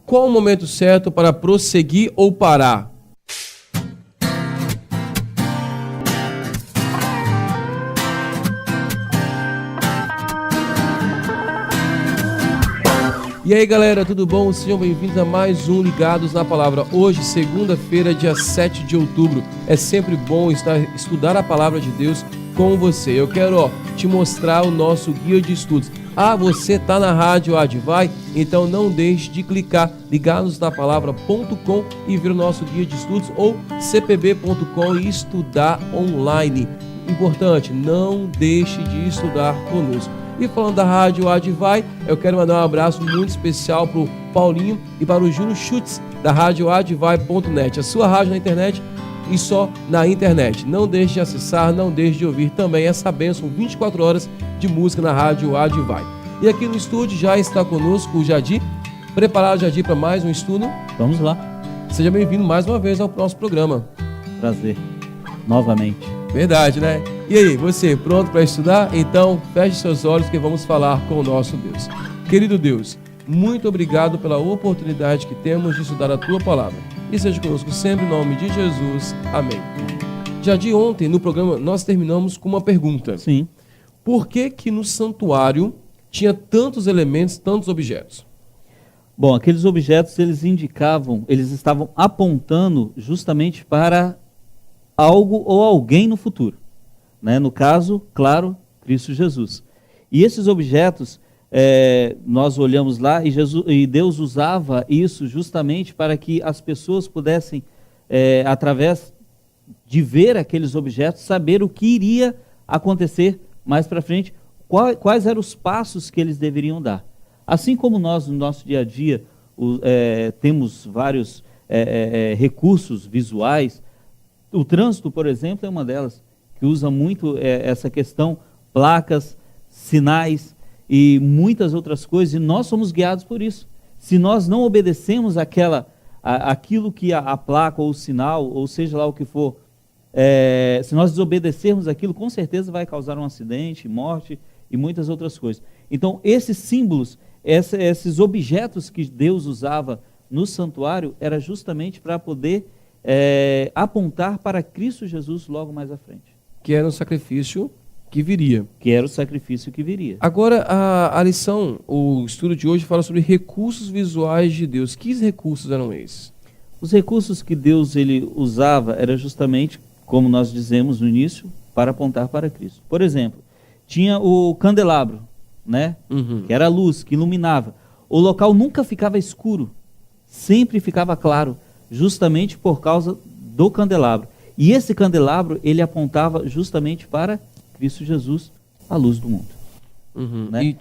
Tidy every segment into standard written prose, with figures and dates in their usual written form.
Qual o momento certo para prosseguir ou parar? E aí galera, tudo bom? Sejam bem-vindos a mais um Ligados na Palavra. Hoje, segunda-feira, dia 7 de outubro. É sempre bom estudar a Palavra de Deus com você. Eu quero te mostrar o nosso guia de estudos. Você está na Rádio Advai? Então não deixe de clicar ligadosnapalavra.com e ver o nosso guia de estudos ou cpb.com e estudar online. Importante, não deixe de estudar conosco. E falando da Rádio Advai, eu quero mandar um abraço muito especial para o Paulinho e para o Júlio Schutz, da Rádio Advai.net, a sua rádio na internet e só na internet. Não deixe de acessar, não deixe de ouvir também essa bênção 24 horas de música na Rádio Advai. E aqui no estúdio já está conosco o Jadir. Preparado, Jadir, para mais um estudo? Vamos lá. Seja bem-vindo mais uma vez ao nosso programa. Prazer, novamente. Verdade, né? E aí, você pronto para estudar? Então, feche seus olhos que vamos falar com o nosso Deus. Querido Deus, muito obrigado pela oportunidade que temos de estudar a Tua Palavra. E seja conosco sempre em nome de Jesus. Amém. Já de ontem, no programa, nós terminamos com uma pergunta. Sim. Por que no santuário tinha tantos elementos, tantos objetos? Bom, aqueles objetos, eles estavam apontando justamente para algo ou alguém no futuro, né? No caso, claro, Cristo Jesus. E esses objetos, nós olhamos lá e Deus usava isso justamente para que as pessoas pudessem, através de ver aqueles objetos, saber o que iria acontecer mais para frente, quais eram os passos que eles deveriam dar. Assim como nós, no nosso dia a dia, temos vários recursos visuais. O trânsito, por exemplo, é uma delas, que usa muito essa questão, placas, sinais e muitas outras coisas, e nós somos guiados por isso. Se nós não obedecemos aquilo que a placa ou o sinal, ou seja lá o que for, se nós desobedecermos aquilo, com certeza vai causar um acidente, morte e muitas outras coisas. Então, esses símbolos, esses objetos que Deus usava no santuário, era justamente para poder apontar para Cristo Jesus logo mais à frente. Que era o sacrifício que viria. Que era o sacrifício que viria. Agora, a lição, o estudo de hoje fala sobre recursos visuais de Deus. Que recursos eram esses? Os recursos que Deus ele usava era justamente, como nós dizemos no início, para apontar para Cristo. Por exemplo, tinha o candelabro, né? Que era a luz que iluminava. O local nunca ficava escuro, sempre ficava claro, justamente por causa do candelabro. E esse candelabro, ele apontava justamente para Cristo Jesus, a luz do mundo. Né?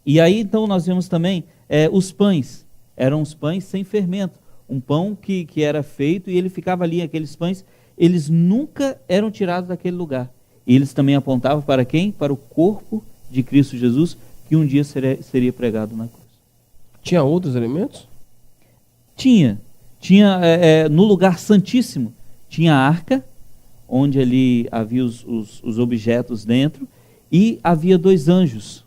E aí, então, nós vemos também os pães. Eram os pães sem fermento. Um pão que era feito e ele ficava ali, aqueles pães, eles nunca eram tirados daquele lugar. E eles também apontavam para quem? Para o corpo de Cristo Jesus, que um dia seria pregado na cruz. Tinha outros elementos? Tinha no lugar santíssimo, tinha a arca, onde ali havia os objetos dentro, e havia 2 anjos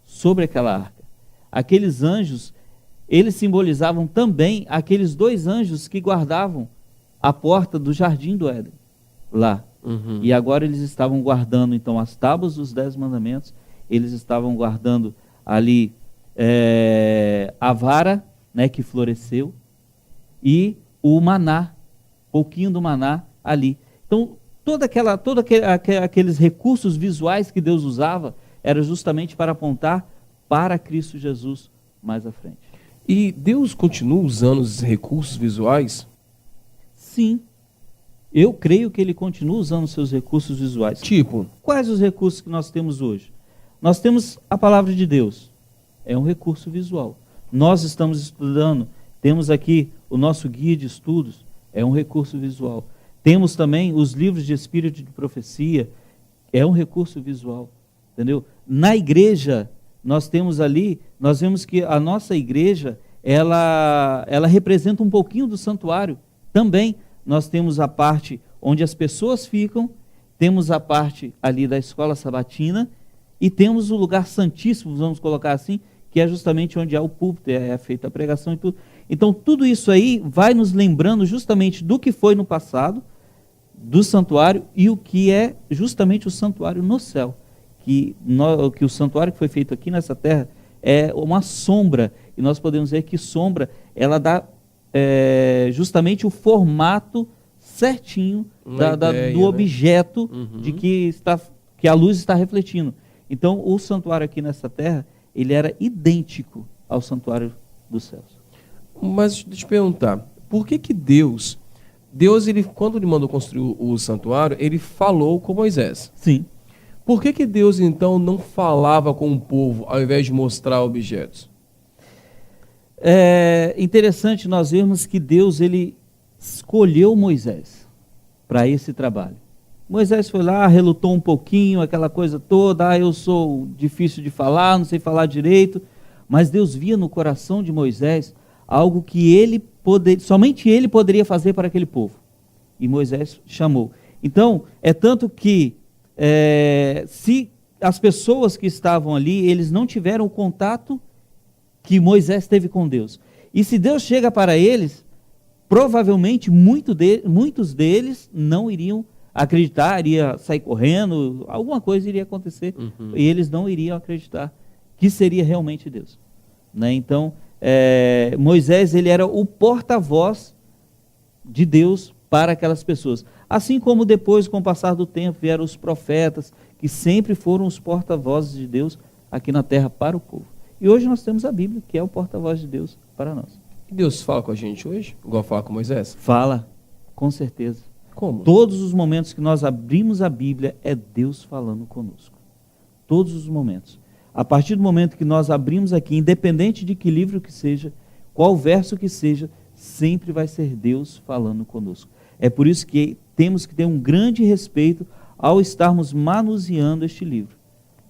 sobre aquela arca. Aqueles anjos, eles simbolizavam também aqueles 2 anjos que guardavam a porta do jardim do Éden, lá. E agora eles estavam guardando, então, as tábuas dos 10 mandamentos, eles estavam guardando ali a vara, né, que floresceu, e o maná, pouquinho do maná ali. Então, todos aqueles recursos visuais que Deus usava, era justamente para apontar para Cristo Jesus mais à frente. E Deus continua usando os recursos visuais? Sim. Eu creio que Ele continua usando seus recursos visuais. Tipo? Quais os recursos que nós temos hoje? Nós temos a palavra de Deus. É um recurso visual. Nós estamos estudando, temos aqui o nosso guia de estudos, é um recurso visual. Temos também os livros de espírito de profecia, é um recurso visual, entendeu? Na igreja, nós vemos que a nossa igreja, ela representa um pouquinho do santuário. Também nós temos a parte onde as pessoas ficam, temos a parte ali da escola sabatina e temos o lugar santíssimo, vamos colocar assim, que é justamente onde há o púlpito, é feita a pregação e tudo. Então, tudo isso aí vai nos lembrando justamente do que foi no passado, do santuário, e o que é justamente o santuário no céu. Que o santuário que foi feito aqui nessa terra é uma sombra, e nós podemos ver que sombra, ela dá justamente o formato certinho do objeto de que a luz está refletindo. Então, o santuário aqui nessa terra, ele era idêntico ao santuário dos céus. Mas deixa eu te perguntar, por que Deus, ele, quando ele mandou construir o santuário, ele falou com Moisés? Sim. Por que Deus, então, não falava com o povo, ao invés de mostrar objetos? É interessante nós vermos que Deus, ele escolheu Moisés para esse trabalho. Moisés foi lá, relutou um pouquinho, aquela coisa toda, eu sou difícil de falar, não sei falar direito, mas Deus via no coração de Moisés algo que somente ele poderia fazer para aquele povo. E Moisés chamou. Então, é tanto que se as pessoas que estavam ali, eles não tiveram o contato que Moisés teve com Deus. E se Deus chega para eles, provavelmente muitos deles não iriam acreditar, iria sair correndo, alguma coisa iria acontecer, e eles não iriam acreditar que seria realmente Deus. Né? Então, Moisés, ele era o porta-voz de Deus para aquelas pessoas. Assim como depois, com o passar do tempo, vieram os profetas, que sempre foram os porta-vozes de Deus aqui na terra para o povo. E hoje nós temos a Bíblia, que é o porta-voz de Deus para nós. E Deus fala com a gente hoje, igual fala com Moisés? Fala, com certeza. Como? Todos os momentos que nós abrimos a Bíblia, é Deus falando conosco. Todos os momentos. A partir do momento que nós abrimos aqui, independente de que livro que seja, qual verso que seja, sempre vai ser Deus falando conosco. É por isso que temos que ter um grande respeito ao estarmos manuseando este livro,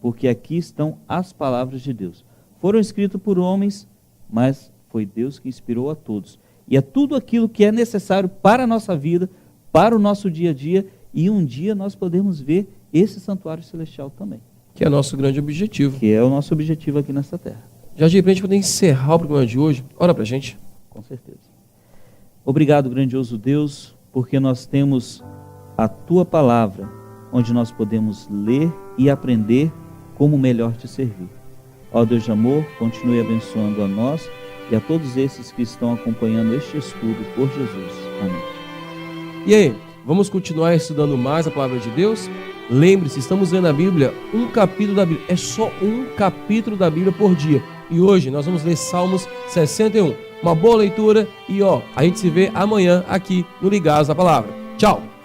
porque aqui estão as palavras de Deus. Foram escritos por homens, mas foi Deus que inspirou a todos. E é tudo aquilo que é necessário para a nossa vida, para o nosso dia a dia, e um dia nós podemos ver esse santuário celestial também. Que é nosso grande objetivo. Que é o nosso objetivo aqui nessa terra. Jardim, para a gente poder encerrar o programa de hoje, ora para a gente. Com certeza. Obrigado, grandioso Deus, porque nós temos a Tua Palavra, onde nós podemos ler e aprender como melhor Te servir. Ó Deus de amor, continue abençoando a nós e a todos esses que estão acompanhando este estudo por Jesus. Amém. E aí, vamos continuar estudando mais a Palavra de Deus? Lembre-se, estamos lendo a Bíblia, um capítulo da Bíblia. É só um capítulo da Bíblia por dia. E hoje nós vamos ler Salmos 61. Uma boa leitura e a gente se vê amanhã aqui no Ligados da Palavra. Tchau!